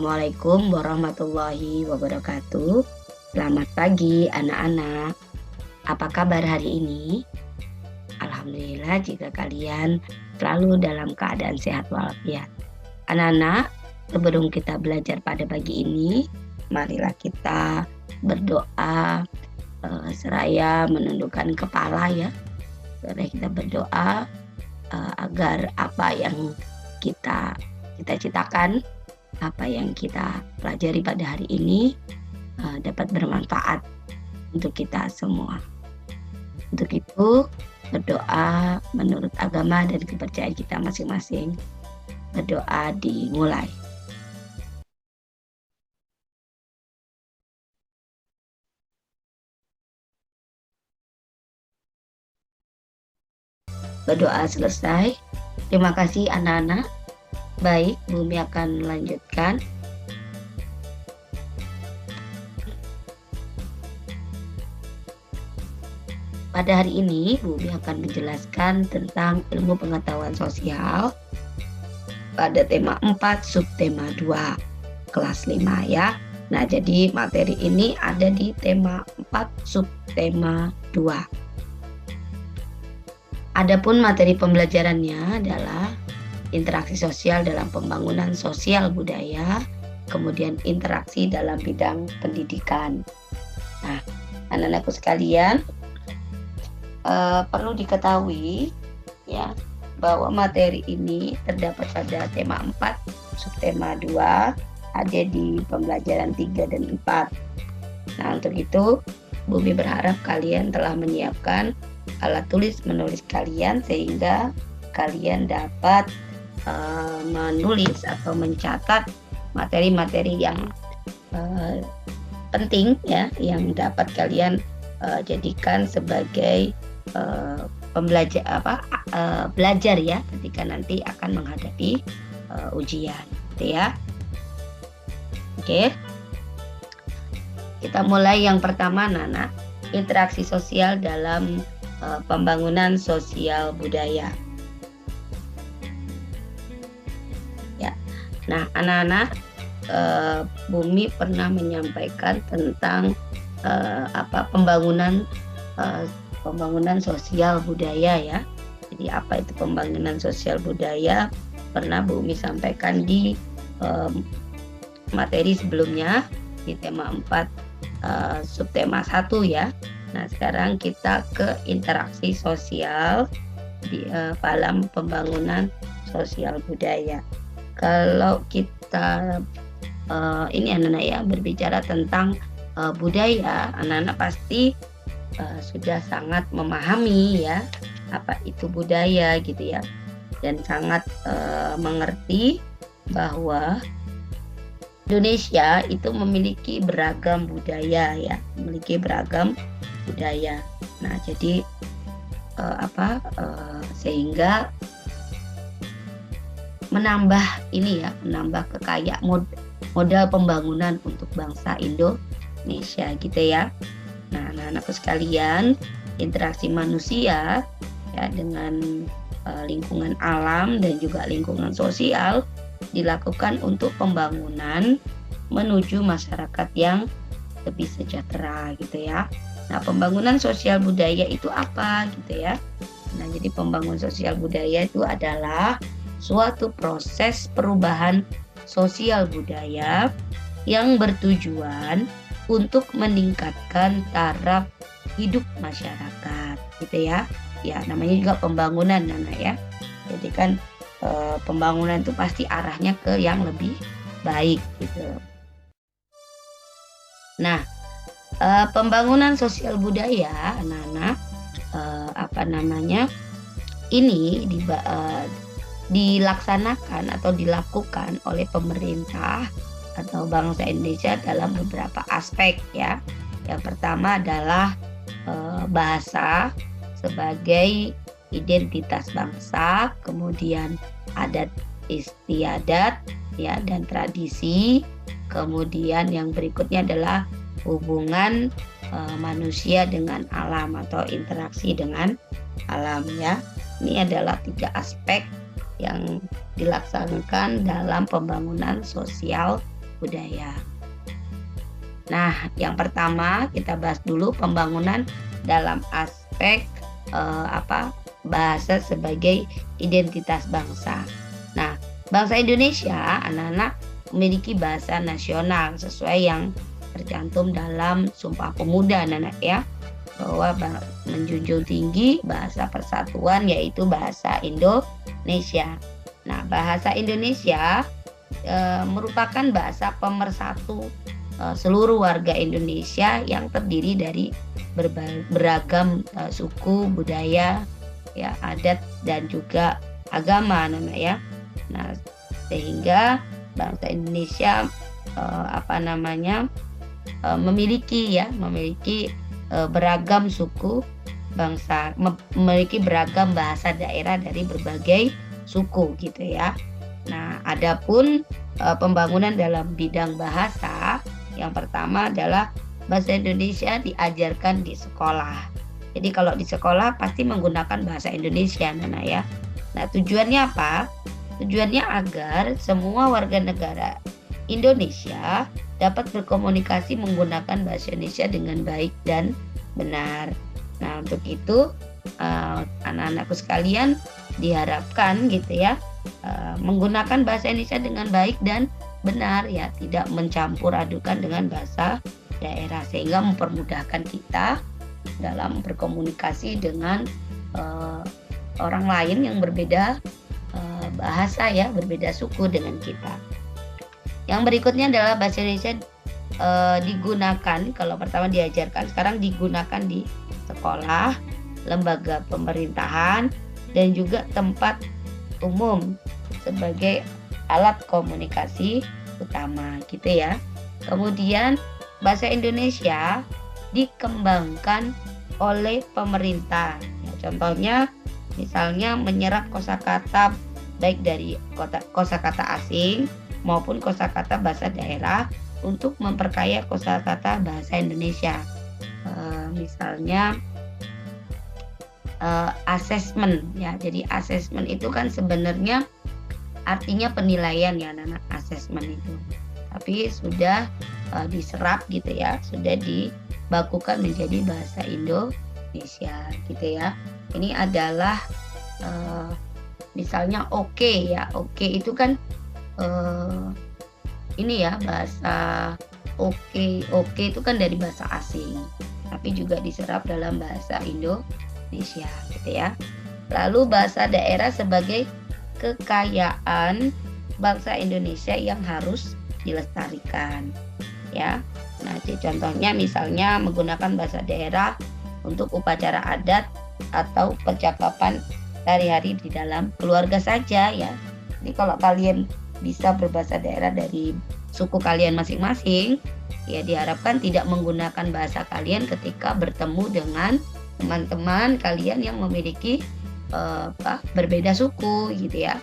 Assalamualaikum warahmatullahi wabarakatuh. Selamat pagi anak-anak. Apa kabar hari ini? Alhamdulillah jika kalian selalu dalam keadaan sehat walafiat. Anak-anak, sebelum kita belajar pada pagi ini, marilah kita berdoa seraya menundukkan kepala ya. Seraya kita berdoa agar apa yang kita cita-citakan, apa yang kita pelajari pada hari ini dapat bermanfaat untuk kita semua. Untuk itu, berdoa menurut agama dan kepercayaan kita masing-masing. Berdoa dimulai. Berdoa selesai. Terima kasih anak-anak. Baik, Bumi akan melanjutkan. Pada hari ini, Bumi akan menjelaskan tentang ilmu pengetahuan sosial pada tema 4, subtema 2, kelas 5 ya. Nah, jadi materi ini ada di tema 4, subtema 2. Adapun materi pembelajarannya adalah interaksi sosial dalam pembangunan sosial budaya, kemudian interaksi dalam bidang pendidikan. Nah, anak-anakku sekalian, perlu diketahui ya bahwa materi ini terdapat pada tema 4, subtema 2, ada di pembelajaran 3 dan 4. Nah, untuk itu Bumi berharap kalian telah menyiapkan alat tulis menulis kalian sehingga kalian dapat menulis atau mencatat materi-materi yang penting ya, yang dapat kalian jadikan sebagai belajar ya ketika nanti akan menghadapi ujian, gitu ya. Oke. Kita mulai yang pertama, Nana, interaksi sosial dalam pembangunan sosial budaya. Ya. Nah, anak-anak, Bumi pernah menyampaikan tentang pembangunan sosial budaya ya. Jadi apa itu pembangunan sosial budaya? Pernah Bumi sampaikan di materi sebelumnya di tema 4 subtema 1 ya. Nah, sekarang kita ke interaksi sosial di dalam pembangunan sosial budaya. Kalau kita ini anak-anak ya berbicara tentang budaya, anak-anak pasti sudah sangat memahami ya apa itu budaya gitu ya, dan sangat mengerti bahwa Indonesia itu memiliki beragam budaya ya, memiliki beragam budaya. Nah, jadi sehingga menambah kekayaan modal pembangunan untuk bangsa Indonesia gitu ya. Nah, anak-anakku sekalian, interaksi manusia ya dengan lingkungan alam dan juga lingkungan sosial dilakukan untuk pembangunan menuju masyarakat yang lebih sejahtera gitu ya. Nah, pembangunan sosial budaya itu apa gitu ya. Nah, jadi pembangunan sosial budaya itu adalah suatu proses perubahan sosial budaya yang bertujuan untuk meningkatkan taraf hidup masyarakat gitu ya. Ya, namanya juga pembangunan Nana ya. Jadi kan pembangunan itu pasti arahnya ke yang lebih baik gitu. Nah, pembangunan sosial budaya anak-anak ini dilaksanakan atau dilakukan oleh pemerintah atau bangsa Indonesia dalam beberapa aspek ya. Yang pertama adalah bahasa sebagai identitas bangsa, kemudian adat istiadat ya dan tradisi, kemudian yang berikutnya adalah hubungan manusia dengan alam atau interaksi dengan alam ya. Ini adalah 3 aspek yang dilaksanakan dalam pembangunan sosial budaya. Nah, yang pertama kita bahas dulu pembangunan dalam aspek bahasa sebagai identitas bangsa. Nah, bangsa Indonesia, anak-anak, memiliki bahasa nasional sesuai yang tercantum dalam Sumpah Pemuda, anak-anak ya, bahwa menjunjung tinggi bahasa persatuan yaitu bahasa Indonesia. Nah, bahasa Indonesia merupakan bahasa pemersatu seluruh warga Indonesia yang terdiri dari beragam suku, budaya, ya, adat dan juga agama, anak-anak ya. Nah, sehingga bangsa Indonesia memiliki beragam suku bangsa, memiliki beragam bahasa daerah dari berbagai suku gitu ya. Nah, adapun pembangunan dalam bidang bahasa, yang pertama adalah bahasa Indonesia diajarkan di sekolah. Jadi kalau di sekolah pasti menggunakan bahasa Indonesia, anak-anak ya. Nah, tujuannya apa? Tujuannya agar semua warga negara Indonesia dapat berkomunikasi menggunakan bahasa Indonesia dengan baik dan benar. Nah, untuk itu anak-anakku sekalian diharapkan gitu ya, menggunakan bahasa Indonesia dengan baik dan benar ya, tidak mencampur adukan dengan bahasa daerah, sehingga mempermudahkan kita dalam berkomunikasi dengan orang lain yang berbeda bahasa ya, berbeda suku dengan kita. Yang berikutnya adalah bahasa Indonesia digunakan, kalau pertama diajarkan, sekarang digunakan di sekolah, lembaga pemerintahan, dan juga tempat umum sebagai alat komunikasi utama gitu ya. Kemudian bahasa Indonesia dikembangkan oleh pemerintah. Ya, contohnya misalnya menyerap kosakata baik dari kosakata asing maupun kosakata bahasa daerah untuk memperkaya kosakata bahasa Indonesia. Misalnya asesmen ya. Jadi asesmen itu kan sebenarnya artinya penilaian ya, anak-anak, asesmen itu. Tapi sudah diserap gitu ya, sudah dibakukan menjadi bahasa Indonesia gitu ya. Ini adalah misalnya oke ya. Oke itu kan ini ya, bahasa oke itu kan dari bahasa asing, tapi juga diserap dalam bahasa Indonesia gitu ya. Lalu bahasa daerah sebagai kekayaan bangsa Indonesia yang harus dilestarikan ya. Nah, contohnya misalnya menggunakan bahasa daerah untuk upacara adat atau percakapan sehari-hari di dalam keluarga saja ya. Jadi kalau kalian bisa berbahasa daerah dari suku kalian masing-masing, ya diharapkan tidak menggunakan bahasa kalian ketika bertemu dengan teman-teman kalian yang memiliki berbeda suku gitu ya.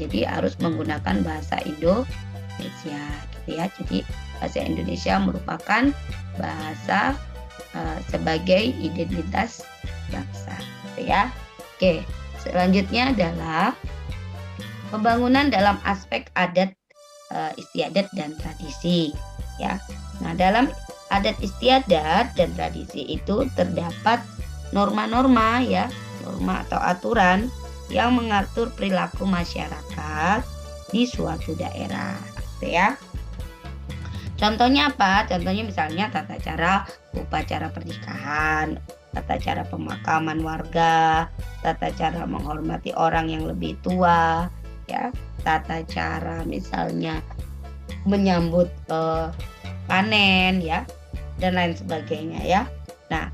Jadi harus menggunakan bahasa Indonesia gitu ya. Jadi bahasa Indonesia merupakan bahasa sebagai identitas bangsa gitu ya. Oke, selanjutnya adalah pembangunan dalam aspek adat istiadat dan tradisi ya. Nah, dalam adat istiadat dan tradisi itu terdapat norma-norma ya, norma atau aturan yang mengatur perilaku masyarakat di suatu daerah gitu ya. Contohnya apa? Contohnya misalnya tata cara upacara pernikahan, tata cara pemakaman warga, tata cara menghormati orang yang lebih tua ya, tata cara misalnya menyambut panen ya, dan lain sebagainya ya. Nah,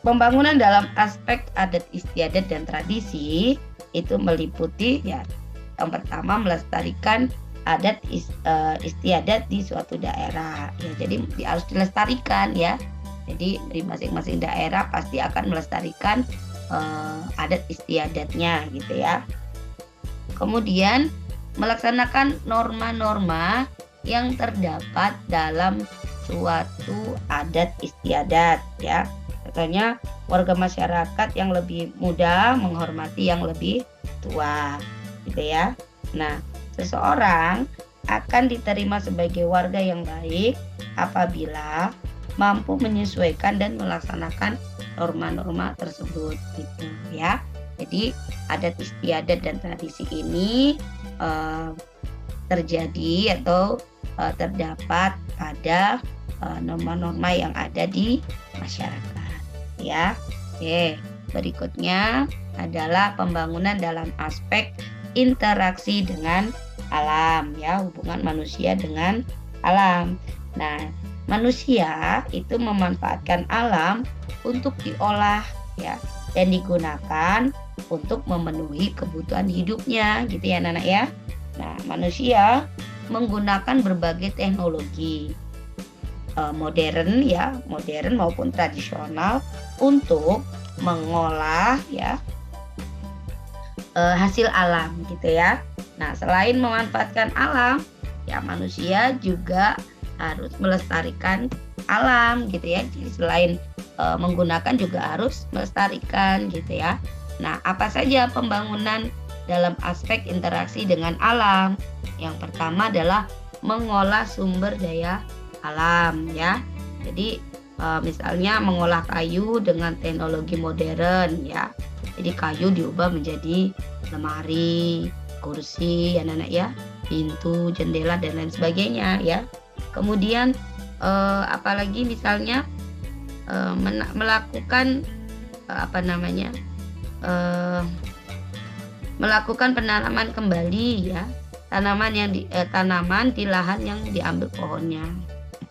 pembangunan dalam aspek adat istiadat dan tradisi itu meliputi ya, yang pertama melestarikan adat istiadat di suatu daerah ya. Jadi harus dilestarikan ya. Jadi di masing-masing daerah pasti akan melestarikan adat istiadatnya gitu ya. Kemudian melaksanakan norma-norma yang terdapat dalam suatu adat istiadat ya. Contohnya warga masyarakat yang lebih muda menghormati yang lebih tua gitu ya. Nah, seseorang akan diterima sebagai warga yang baik apabila mampu menyesuaikan dan melaksanakan norma-norma tersebut gitu ya. Jadi adat istiadat dan tradisi ini terjadi atau terdapat pada norma-norma yang ada di masyarakat ya. Oke, berikutnya adalah pembangunan dalam aspek interaksi dengan alam ya, hubungan manusia dengan alam. Nah, manusia itu memanfaatkan alam untuk diolah ya dan digunakan untuk memenuhi kebutuhan hidupnya gitu ya anak-anak ya. Nah, manusia menggunakan berbagai teknologi modern maupun tradisional untuk mengolah ya hasil alam gitu ya. Nah, selain memanfaatkan alam, ya manusia juga harus melestarikan alam gitu ya. Jadi selain menggunakan juga harus melestarikan gitu ya. Nah, apa saja pembangunan dalam aspek interaksi dengan alam? Yang pertama adalah mengolah sumber daya alam ya. Jadi misalnya mengolah kayu dengan teknologi modern ya. Jadi kayu diubah menjadi lemari, kursi, anak-anak ya, pintu, jendela dan lain sebagainya ya. Kemudian apalagi misalnya melakukan melakukan penanaman kembali ya, tanaman di lahan yang diambil pohonnya.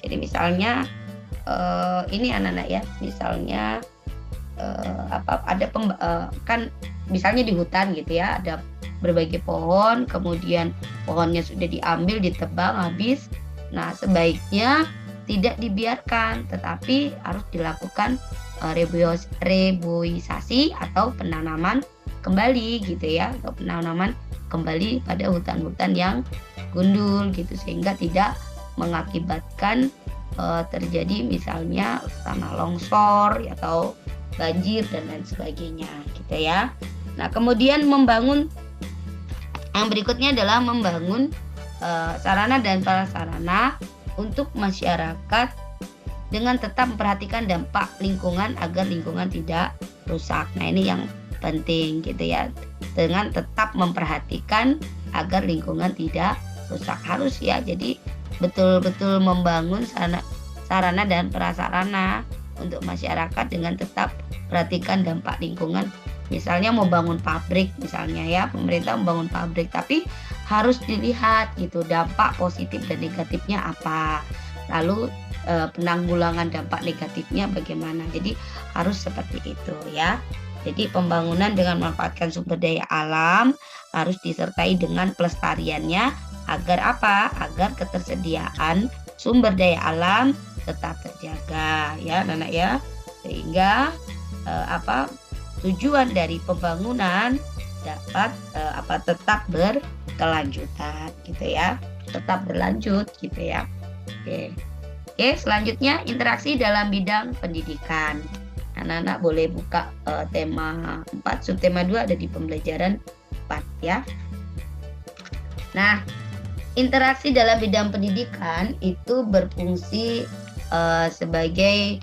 Jadi misalnya ini anak-anak ya, misalnya kan misalnya di hutan gitu ya, ada berbagai pohon, kemudian pohonnya sudah diambil, ditebang habis. Nah, sebaiknya tidak dibiarkan, tetapi harus dilakukan reboisasi atau penanaman kembali gitu ya, atau penanaman kembali pada hutan-hutan yang gundul gitu, sehingga tidak mengakibatkan terjadi misalnya tanah longsor atau banjir dan lain sebagainya gitu ya. Nah, kemudian yang berikutnya adalah membangun sarana dan prasarana untuk masyarakat dengan tetap memperhatikan dampak lingkungan agar lingkungan tidak rusak. Nah, ini yang penting gitu ya. Dengan tetap memperhatikan agar lingkungan tidak rusak, harus ya. Jadi betul-betul membangun sarana dan prasarana untuk masyarakat dengan tetap perhatikan dampak lingkungan. Misalnya mau bangun pabrik misalnya ya, pemerintah membangun pabrik, tapi harus dilihat gitu dampak positif dan negatifnya apa. Lalu penanggulangan dampak negatifnya bagaimana. Jadi harus seperti itu ya. Jadi pembangunan dengan memanfaatkan sumber daya alam harus disertai dengan pelestariannya agar apa? Agar ketersediaan sumber daya alam tetap terjaga ya anak-anak ya. Sehingga tujuan dari pembangunan dapat tetap berkelanjutan gitu ya. Tetap berlanjut gitu ya. Oke, selanjutnya interaksi dalam bidang pendidikan. Anak-anak boleh buka tema 4, subtema 2 ada di pembelajaran 4 ya. Nah, interaksi dalam bidang pendidikan itu berfungsi sebagai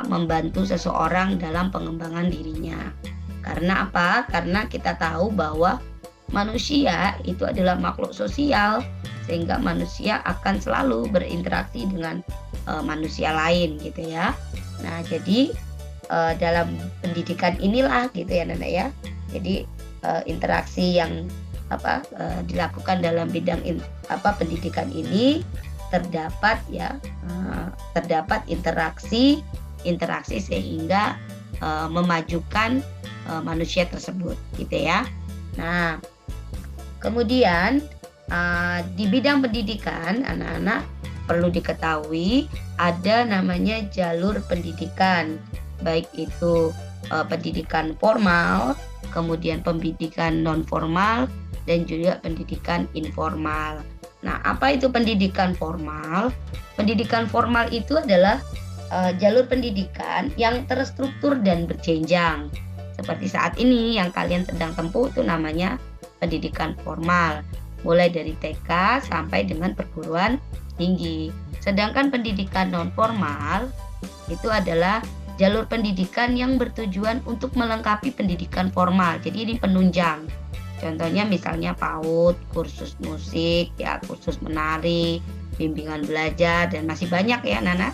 membantu seseorang dalam pengembangan dirinya. Karena apa? Karena kita tahu bahwa manusia itu adalah makhluk sosial, sehingga manusia akan selalu berinteraksi dengan manusia lain gitu ya. Nah, jadi dalam pendidikan inilah gitu ya Nana ya. Jadi interaksi yang dilakukan dalam bidang pendidikan ini terdapat interaksi sehingga memajukan manusia tersebut gitu ya. Nah, kemudian di bidang pendidikan anak-anak perlu diketahui ada namanya jalur pendidikan, baik itu pendidikan formal, kemudian pendidikan non formal dan juga pendidikan informal. Nah, apa itu pendidikan formal? Pendidikan formal itu adalah jalur pendidikan yang terstruktur dan berjenjang. Seperti saat ini yang kalian sedang tempuh itu namanya pendidikan formal. mulai dari TK sampai dengan perguruan tinggi. Sedangkan pendidikan non formal itu adalah jalur pendidikan yang bertujuan untuk melengkapi pendidikan formal. Jadi ini penunjang. Contohnya misalnya PAUD, kursus musik, ya kursus menari, bimbingan belajar, dan masih banyak ya Nana.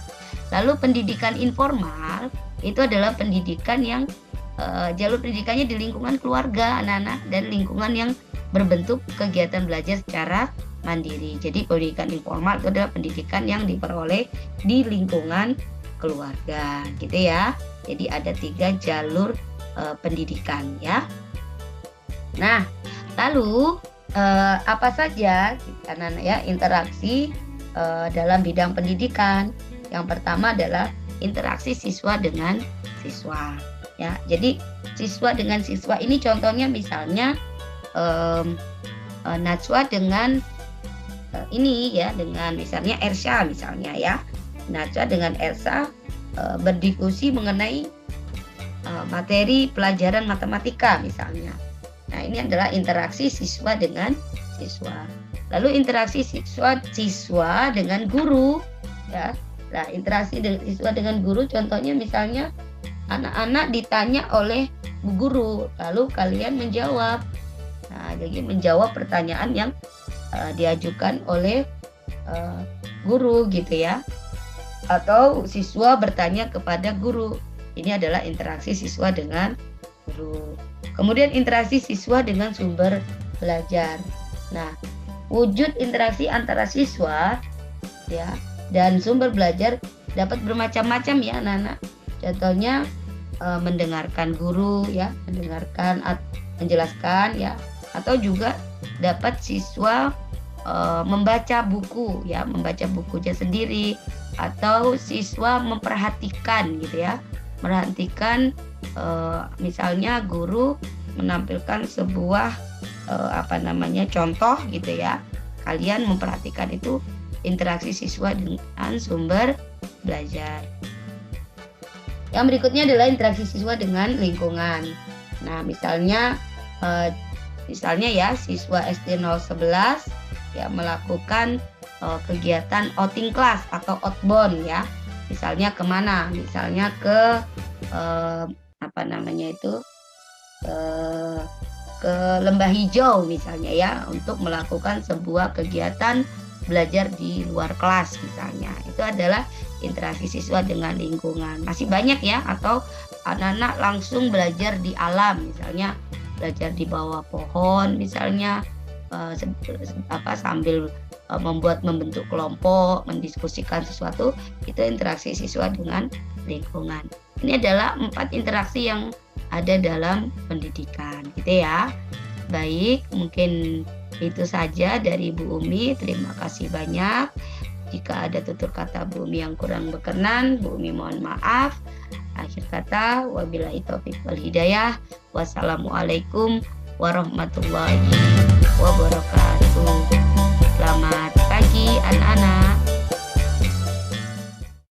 Lalu pendidikan informal itu adalah pendidikan yang jalur pendidikannya di lingkungan keluarga anak-anak dan lingkungan yang berbentuk kegiatan belajar secara mandiri. Jadi pendidikan informal itu adalah pendidikan yang diperoleh di lingkungan keluarga, gitu ya. Jadi ada 3 jalur pendidikan ya. Nah, lalu apa saja anak-anak ya interaksi dalam bidang pendidikan? Yang pertama adalah interaksi siswa dengan siswa. Ya, jadi siswa dengan siswa ini contohnya misalnya Najwa dengan ini ya, dengan misalnya Ersha misalnya ya. Najwa dengan Ersha berdiskusi mengenai materi pelajaran matematika misalnya. Nah, ini adalah interaksi siswa dengan siswa. Lalu interaksi siswa dengan guru ya. Nah, interaksi siswa dengan guru contohnya misalnya anak-anak ditanya oleh bu guru, lalu kalian menjawab. Nah, jadi menjawab pertanyaan yang diajukan oleh guru gitu ya. Atau siswa bertanya kepada guru. Ini adalah interaksi siswa dengan guru. Kemudian interaksi siswa dengan sumber belajar. Nah, wujud interaksi antara siswa ya dan sumber belajar dapat bermacam-macam ya anak-anak. Contohnya mendengarkan guru ya, mendengarkan menjelaskan ya, atau juga dapat siswa membaca buku ya, membaca bukunya sendiri, atau siswa memperhatikan gitu ya, merhatikan misalnya guru menampilkan sebuah contoh gitu ya, kalian memperhatikan. Itu interaksi siswa dengan sumber belajar. Yang berikutnya adalah interaksi siswa dengan lingkungan. Nah, misalnya ya siswa SD 011 ya melakukan kegiatan outing class atau outbound ya. Misalnya kemana? Misalnya ke ke Lembah Hijau misalnya ya, untuk melakukan sebuah kegiatan belajar di luar kelas misalnya. Itu adalah interaksi siswa dengan lingkungan. Masih banyak ya, atau anak-anak langsung belajar di alam, misalnya belajar di bawah pohon misalnya, sambil membentuk kelompok, mendiskusikan sesuatu. Itu interaksi siswa dengan lingkungan. Ini adalah 4 interaksi yang ada dalam pendidikan gitu ya. Baik, mungkin itu saja dari Bu Umi. Terima kasih banyak. Jika ada tutur kata Bu Umi yang kurang berkenan, Bu Umi mohon maaf. Akhir kata, wabillahi taufik wal hidayah. Wassalamualaikum warahmatullahi wabarakatuh. Selamat pagi anak-anak.